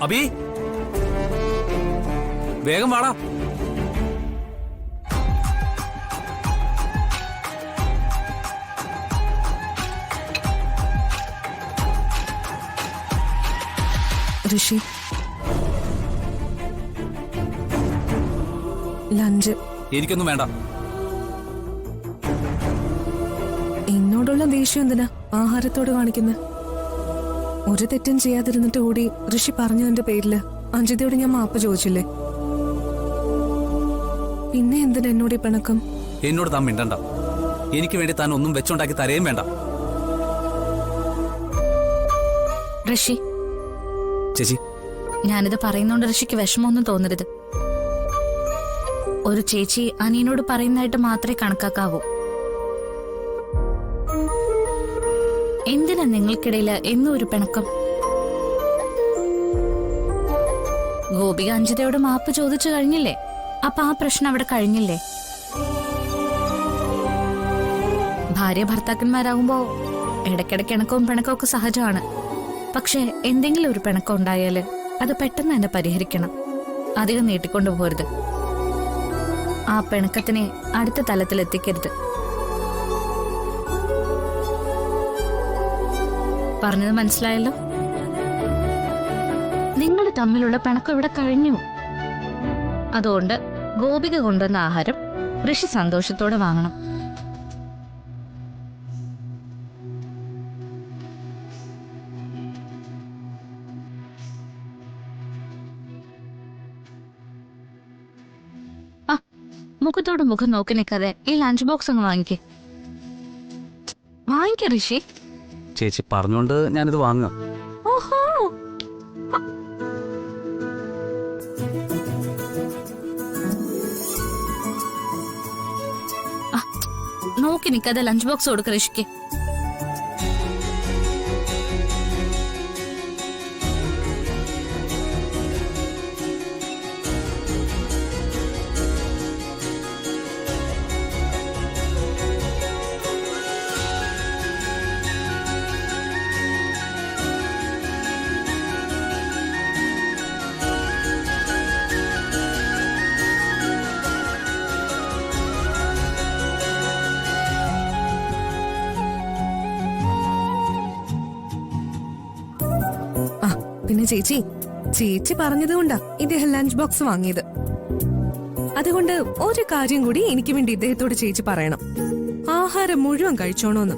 അബി വേഗം വാടാ. ഋഷി, ലഞ്ച്. എനിക്കൊന്നും വേണ്ട. എന്നോടുള്ള ദേഷ്യം എന്തിനാ ആഹാരത്തോട് കാണിക്കുന്നത്? ഒരു തെറ്റും ചെയ്യാതിരുന്നിട്ട് കൂടി ഋഷി പറഞ്ഞതിന്റെ പേരില് അഞ്ജിതയോട് ഞാൻ മാപ്പ് ചോദിച്ചില്ലേ? പിന്നെ എന്തിനാ എന്നോട് ഈ പിണക്കം? എന്നോട് താൻ മിണ്ടണ്ട. എനിക്ക് വേണ്ടി താൻ ഒന്നും വെച്ചുണ്ടാക്കി തരേം വേണ്ട. ഋഷി, ചേച്ചി, ഞാനിത് പറയുന്നോണ്ട് ഋഷിക്ക് വിഷമമൊന്നും തോന്നരുത്. ഒരു ചേച്ചി അനിയനോട് പറയുന്നതായിട്ട് മാത്രമേ കണക്കാക്കാവൂ. എന്തിനാ നിങ്ങൾക്കിടയിൽ എന്നും ഒരു പിണക്കം? ഗോപിക അഞ്ജിതയോട് മാപ്പ് ചോദിച്ചു കഴിഞ്ഞില്ലേ? അപ്പൊ ആ പ്രശ്നം അവിടെ കഴിഞ്ഞില്ലേ? ഭാര്യ ഭർത്താക്കന്മാരാകുമ്പോ ഇടയ്ക്കിടയ്ക്ക് ഇണക്കവും പിണക്കവും ഒക്കെ സഹജമാണ്. പക്ഷെ എന്തെങ്കിലും ഒരു പിണക്കം ഉണ്ടായാല് അത് പെട്ടെന്ന് തന്നെ പരിഹരിക്കണം. അധികം നീട്ടിക്കൊണ്ടു പോരുത്. ആ പിണക്കത്തിനെ അടുത്ത തലത്തിൽ എത്തിക്കരുത്. പറഞ്ഞത് മനസ്സിലായല്ലോ? നിങ്ങൾ തമ്മിലുള്ള പിണക്കം ഇവിടെ കഴിഞ്ഞു. അതുകൊണ്ട് ഗോപിക കൊണ്ടുവന്ന ആഹാരം ഋഷി സന്തോഷത്തോടെ വാങ്ങണം. ആ, മുഖത്തോട് മുഖം നോക്കി നിൽക്കാതെ ഈ ലഞ്ച് ബോക്സ് അങ്ങ് വാങ്ങിക്കേ. വാങ്ങിക്ക ഋഷി. ചേച്ചി പറഞ്ഞോണ്ട് ഞാനിത് വാങ്ങാം. ഓഹോ, നോക്കി നിൽക്കാതെ ലഞ്ച് ബോക്സ് കൊടുക്ക ഋഷിക്ക്. പിന്നെ ചേച്ചി പറഞ്ഞതുകൊണ്ടാ ഇദ്ദേഹം ലഞ്ച് ബോക്സ് വാങ്ങിയത്. അതുകൊണ്ട് ഒരു കാര്യം കൂടി എനിക്ക് വേണ്ടി ഇദ്ദേഹത്തോട് ചേച്ചി പറയണം. ആഹാരം മുഴുവൻ കഴിച്ചോണോന്ന്.